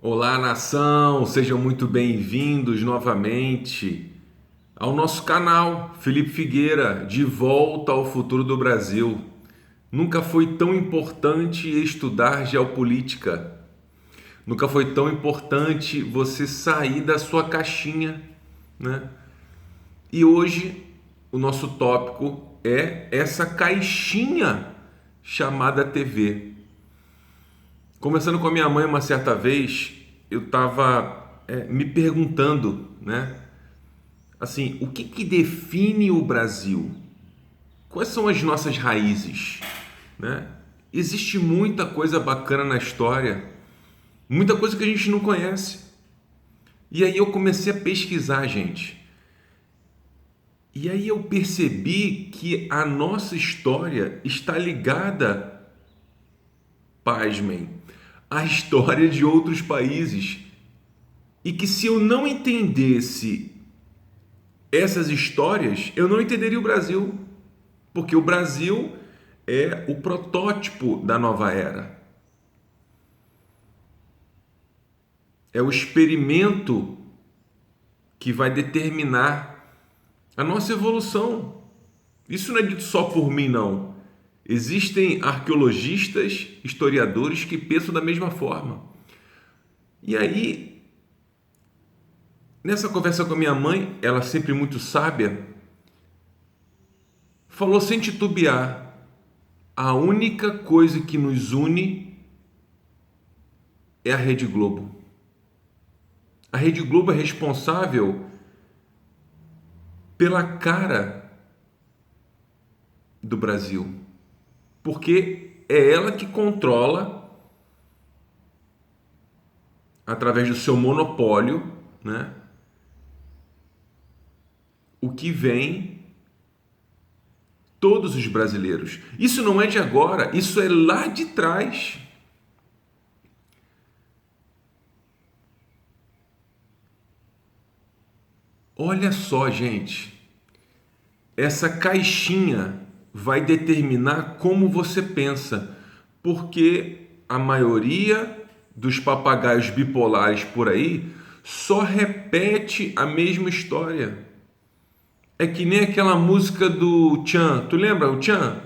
Olá, nação! Sejam muito bem-vindos novamente ao nosso canal Felipe Figueira, de volta ao futuro do Brasil. Nunca foi tão importante estudar geopolítica. Nunca foi tão importante você sair da sua caixinha, né? E hoje o nosso tópico é essa caixinha chamada TV. Conversando com a minha mãe uma certa vez, eu estava me perguntando, né? Assim, o que define o Brasil? Quais são as nossas raízes, né? Existe muita coisa bacana na história, muita coisa que a gente não conhece. E aí eu comecei a pesquisar, gente. E aí eu percebi que a nossa história está ligada, pasmem, à história de outros países. E que se eu não entendesse essas histórias, eu não entenderia o Brasil, porque o Brasil é o protótipo da nova era. É o experimento que vai determinar a nossa evolução. Isso não é dito só por mim, não. Existem arqueologistas, historiadores que pensam da mesma forma. E aí, nessa conversa com a minha mãe, ela sempre muito sábia, falou sem titubear: a única coisa que nos une é a Rede Globo. A Rede Globo é responsável pela cara do Brasil, porque é ela que controla, através do seu monopólio, né, o que vem todos os brasileiros. Isso não é de agora, isso é lá de trás. Olha só, gente, essa caixinha vai determinar como você pensa, porque a maioria dos papagaios bipolares por aí só repete a mesma história. É que nem aquela música do Tchan. Tu lembra o Tchan?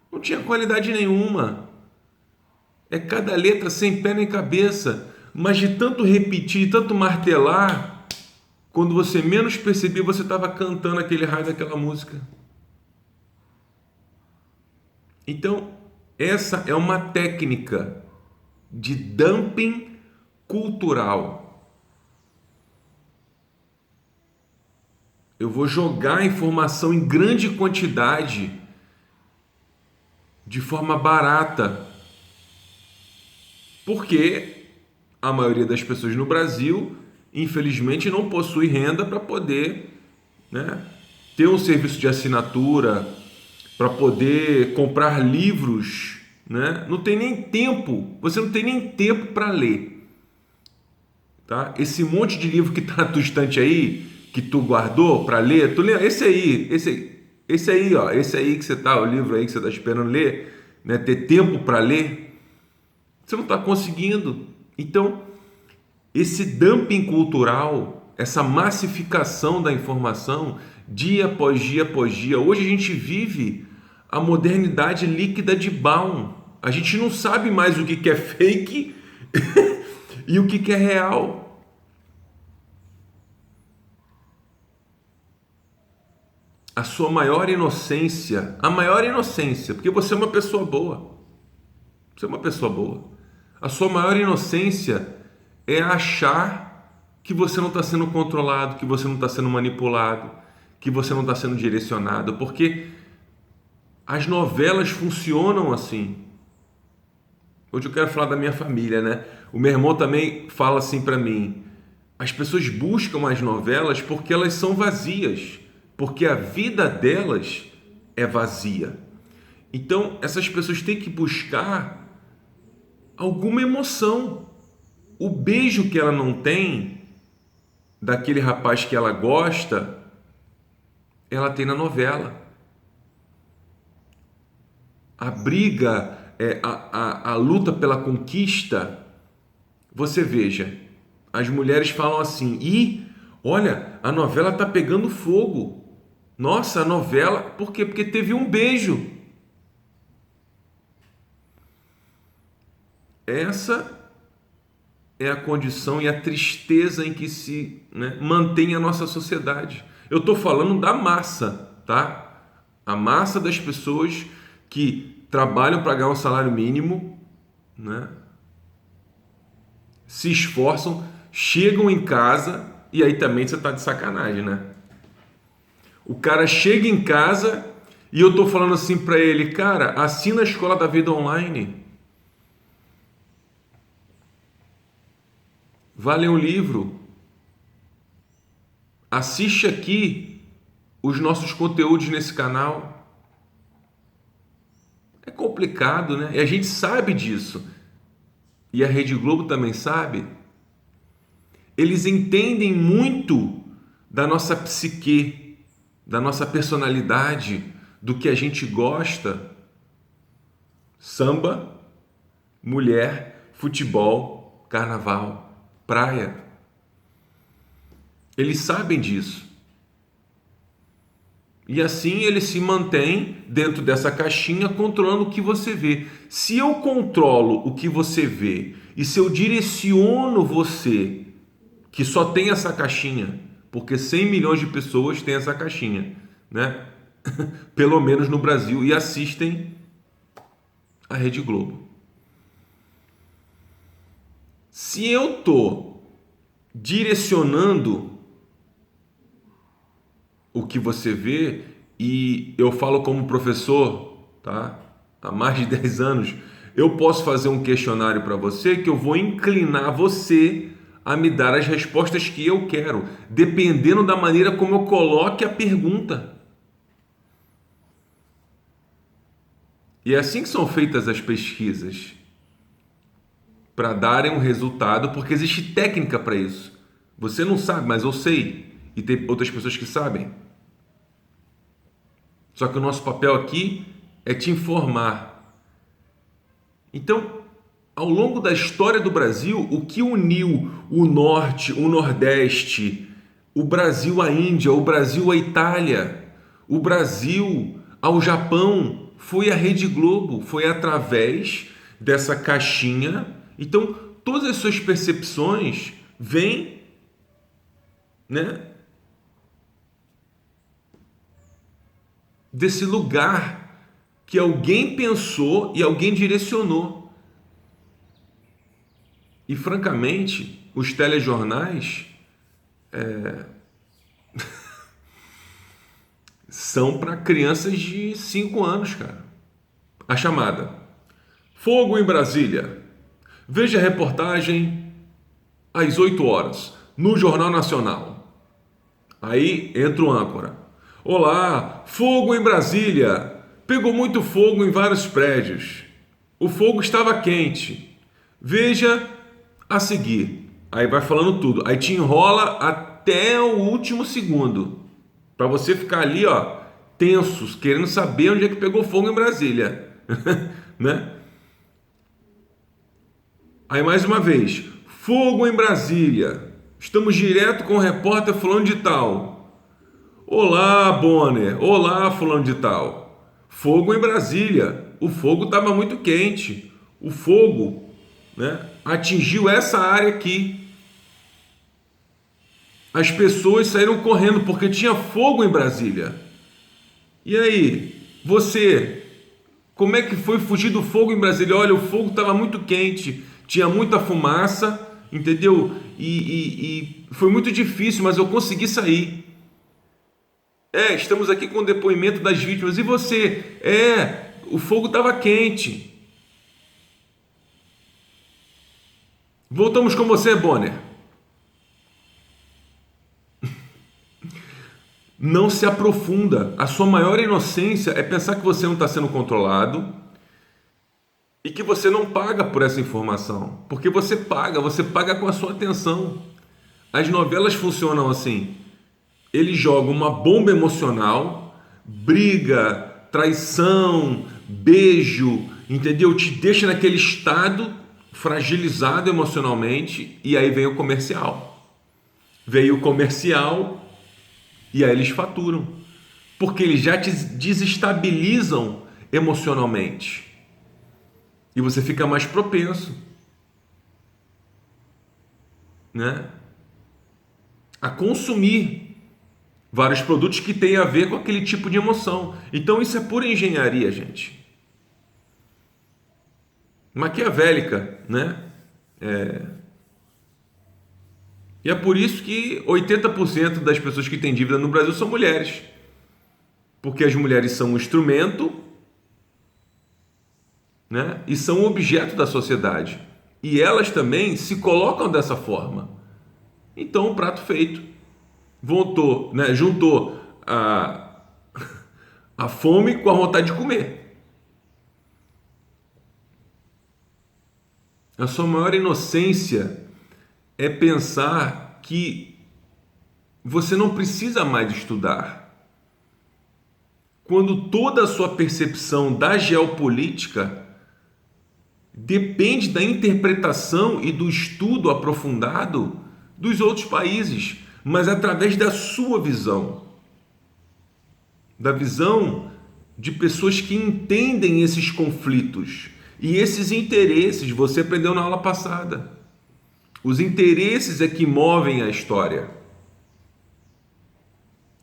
Não tinha qualidade nenhuma. É cada letra sem pé nem cabeça. Mas de tanto repetir, de tanto martelar, quando você menos percebia, você estava cantando aquele raio daquela música. Então, essa é uma técnica de dumping cultural. Eu vou jogar a informação em grande quantidade, de forma barata, porque a maioria das pessoas no Brasil, infelizmente, não possui renda para poder, né, ter um serviço de assinatura, para poder comprar livros, né? Não tem nem tempo, você não tem nem tempo para ler, tá? Esse monte de livro que está na tua estante aí, que tu guardou para ler, tu lê, esse aí, ó, esse aí que você tá, o livro aí que você está esperando ler, né? Ter tempo para ler, você não está conseguindo. Então, esse dumping cultural, essa massificação da informação, dia após dia após dia. Hoje a gente vive a modernidade líquida de Baum. A gente não sabe mais o que é fake e o que é real. A sua maior inocência, porque você é uma pessoa boa. Você é uma pessoa boa. A sua maior inocência é achar que você não está sendo controlado, que você não está sendo manipulado, que você não está sendo direcionado, porque as novelas funcionam assim. Hoje eu quero falar da minha família, né? O meu irmão também fala assim para mim: as pessoas buscam as novelas porque elas são vazias, porque a vida delas é vazia. Então, essas pessoas têm que buscar alguma emoção. O beijo que ela não tem daquele rapaz que ela gosta, ela tem na novela. A briga, a luta pela conquista, você veja, as mulheres falam assim: "Ih, olha, a novela tá pegando fogo. Nossa, a novela, por quê? Porque teve um beijo." Essa é a condição e a tristeza em que se, né, mantém a nossa sociedade. Eu estou falando da massa, tá? A massa das pessoas que trabalham para ganhar um salário mínimo, né? Se esforçam, chegam em casa e aí também você está de sacanagem, né? O cara chega em casa e eu estou falando assim para ele: cara, assina a Escola da Vida Online. Vá ler um livro, assiste aqui os nossos conteúdos nesse canal. É complicado, né? E a gente sabe disso. E a Rede Globo também sabe. Eles entendem muito da nossa psique, da nossa personalidade, do que a gente gosta. Samba, mulher, futebol, carnaval, praia. Eles sabem disso. E assim ele se mantém dentro dessa caixinha, controlando o que você vê. Se eu controlo o que você vê e se eu direciono você, que só tem essa caixinha, porque 100 milhões de pessoas têm essa caixinha, né? Pelo menos no Brasil, e assistem a Rede Globo. Se eu estou direcionando o que você vê, e eu falo como professor, tá? Há mais de 10 anos, eu posso fazer um questionário para você que eu vou inclinar você a me dar as respostas que eu quero, dependendo da maneira como eu coloque a pergunta. E é assim que são feitas as pesquisas, para darem um resultado, porque existe técnica para isso. Você não sabe, mas eu sei, e tem outras pessoas que sabem. Só que o nosso papel aqui é te informar. Então, ao longo da história do Brasil, o que uniu o Norte, o Nordeste, o Brasil à Índia, o Brasil à Itália, o Brasil ao Japão, foi a Rede Globo, foi através dessa caixinha. Então, todas as suas percepções vêm, né, desse lugar que alguém pensou e alguém direcionou. E francamente, os telejornais são para crianças de 5 anos, cara. A chamada: Fogo em Brasília. Veja a reportagem às 8 horas no Jornal Nacional. Aí entra o âncora: olá, fogo em Brasília. Pegou muito fogo em vários prédios. O fogo estava quente. Veja a seguir. Aí vai falando tudo. Aí te enrola até o último segundo, para você ficar ali, ó, tensos, querendo saber onde é que pegou fogo em Brasília. Né? Aí mais uma vez: fogo em Brasília. Estamos direto com o repórter fulano de tal. Olá, Bonner. Olá, fulano de tal. Fogo em Brasília. O fogo estava muito quente. O fogo, né, atingiu essa área aqui. As pessoas saíram correndo porque tinha fogo em Brasília. E aí, você, como é que foi fugir do fogo em Brasília? Olha, o fogo estava muito quente, tinha muita fumaça, entendeu? E foi muito difícil, mas eu consegui sair. Estamos aqui com o depoimento das vítimas. E você? O fogo estava quente. Voltamos com você, Bonner. Não se aprofunda. A sua maior inocência é pensar que você não está sendo controlado e que você não paga por essa informação. Porque você paga com a sua atenção. As novelas funcionam assim. Eles jogam uma bomba emocional, briga, traição, beijo, entendeu? Te deixa naquele estado fragilizado emocionalmente, e aí vem o comercial. Veio o comercial e aí eles faturam, porque eles já te desestabilizam emocionalmente e você fica mais propenso, né, a consumir vários produtos que têm a ver com aquele tipo de emoção. Então isso é pura engenharia, gente. Maquiavélica, né? E é por isso que 80% das pessoas que têm dívida no Brasil são mulheres. Porque as mulheres são um instrumento, né? E são um objeto da sociedade. E elas também se colocam dessa forma. Então, o prato feito. Voltou, né? Juntou a fome com a vontade de comer. A sua maior inocência é pensar que você não precisa mais estudar. Quando toda a sua percepção da geopolítica depende da interpretação e do estudo aprofundado dos outros países, mas através da sua visão, da visão de pessoas que entendem esses conflitos e esses interesses. Você aprendeu na aula passada. Os interesses é que movem a história.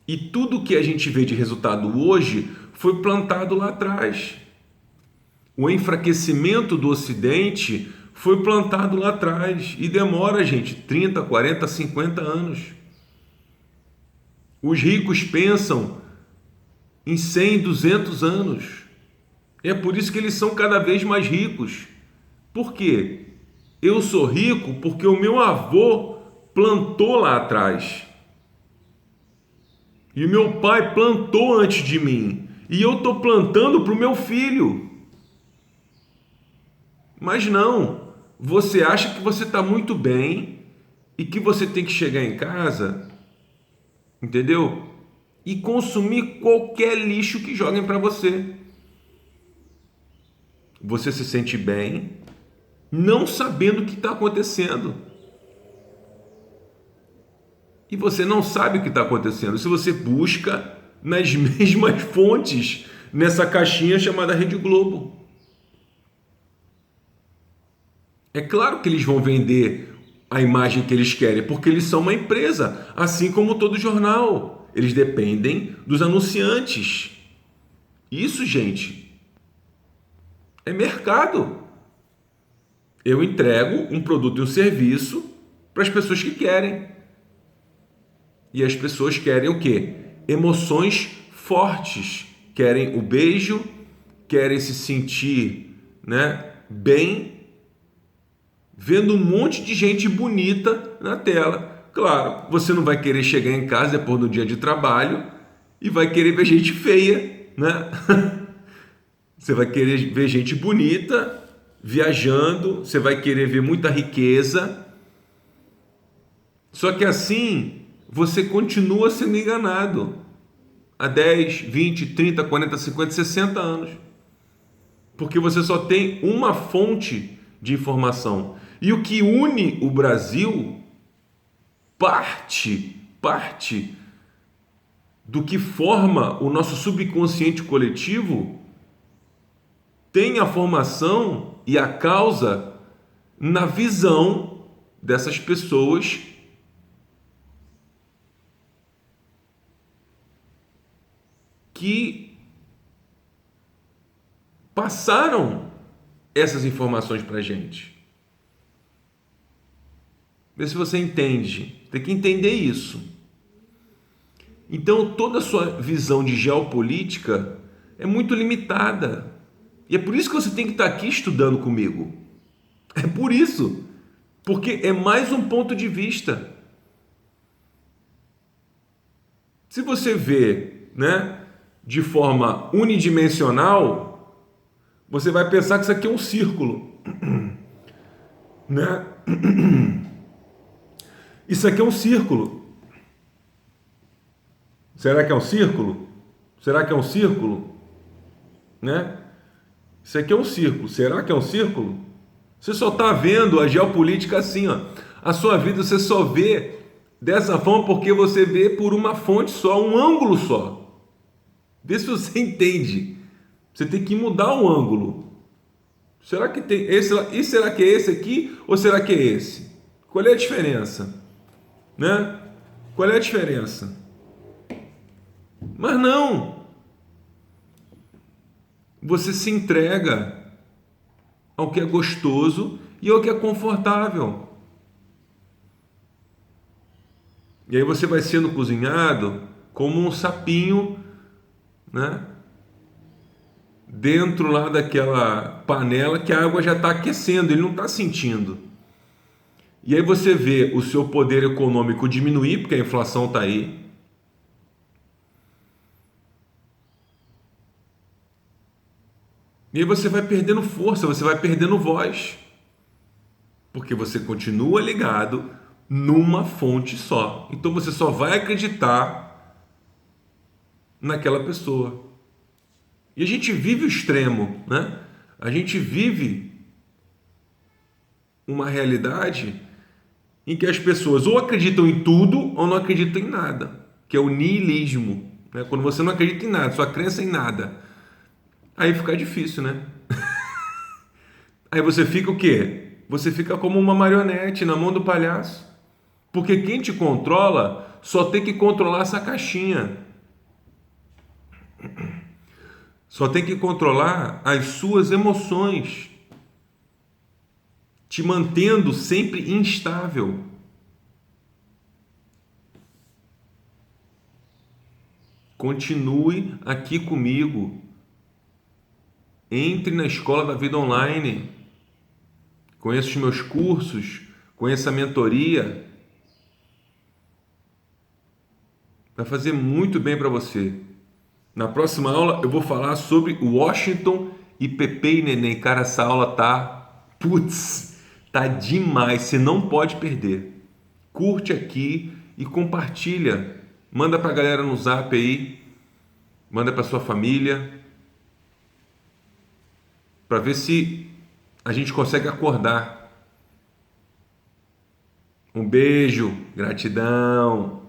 E tudo que a gente vê de resultado hoje foi plantado lá atrás. O enfraquecimento do Ocidente foi plantado lá atrás e demora, gente, 30, 40, 50 anos. Os ricos pensam em 100, 200 anos. É por isso que eles são cada vez mais ricos. Por quê? Eu sou rico porque o meu avô plantou lá atrás. E o meu pai plantou antes de mim. E eu estou plantando para o meu filho. Mas não. Você acha que você está muito bem e que você tem que chegar em casa, entendeu? E consumir qualquer lixo que joguem para você. Você se sente bem, não sabendo o que está acontecendo. E você não sabe o que está acontecendo se você busca nas mesmas fontes, nessa caixinha chamada Rede Globo. É claro que eles vão vender a imagem que eles querem, porque eles são uma empresa, assim como todo jornal. Eles dependem dos anunciantes. Isso, gente, é mercado. Eu entrego um produto e um serviço para as pessoas que querem. E as pessoas querem o quê? Emoções fortes. Querem o beijo, querem se sentir, né, bem, vendo um monte de gente bonita na tela. Claro, você não vai querer chegar em casa depois do dia de trabalho e vai querer ver gente feia, né? Você vai querer ver gente bonita viajando, você vai querer ver muita riqueza. Só que assim você continua sendo enganado há 10, 20, 30, 40, 50, 60 anos. Porque você só tem uma fonte de informação. E o que une o Brasil, parte do que forma o nosso subconsciente coletivo, tem a formação e a causa na visão dessas pessoas que passaram essas informações para a gente. Vê se você entende. Tem que entender isso. Então, toda a sua visão de geopolítica é muito limitada. E é por isso que você tem que estar aqui estudando comigo. É por isso. Porque é mais um ponto de vista. Se você vê, né, de forma unidimensional, você vai pensar que isso aqui é um círculo, né? Isso aqui é um círculo. Será que é um círculo? Será que é um círculo? Né? Isso aqui é um círculo. Será que é um círculo? Você só está vendo a geopolítica assim, ó. A sua vida você só vê dessa forma porque você vê por uma fonte só, um ângulo só. Vê se você entende. Você tem que mudar o ângulo. Será que tem esse? E será que é esse aqui ou será que é esse? Qual é a diferença? Né? Qual é a diferença? Mas não. Você se entrega ao que é gostoso e ao que é confortável. E aí você vai sendo cozinhado como um sapinho, né? Dentro lá daquela panela que a água já está aquecendo, ele não está sentindo. E aí você vê o seu poder econômico diminuir, porque a inflação está aí. E aí você vai perdendo força, você vai perdendo voz. Porque você continua ligado numa fonte só. Então você só vai acreditar naquela pessoa. E a gente vive o extremo, né? A gente vive uma realidade em que as pessoas ou acreditam em tudo ou não acreditam em nada, que é o niilismo, né? Quando você não acredita em nada, sua crença em nada, aí fica difícil, né? Aí você fica o quê? Você fica como uma marionete na mão do palhaço, porque quem te controla só tem que controlar essa caixinha, só tem que controlar as suas emoções, te mantendo sempre instável. Continue aqui comigo. Entre na Escola da Vida Online. Conheça os meus cursos, conheça a mentoria. Vai fazer muito bem para você. Na próxima aula eu vou falar sobre Washington e Pepe e Neném. Cara, essa aula tá demais. Você não pode perder. Curte aqui e compartilha. Manda pra galera no Zap aí. Manda pra sua família. Para ver se a gente consegue acordar. Um beijo, gratidão.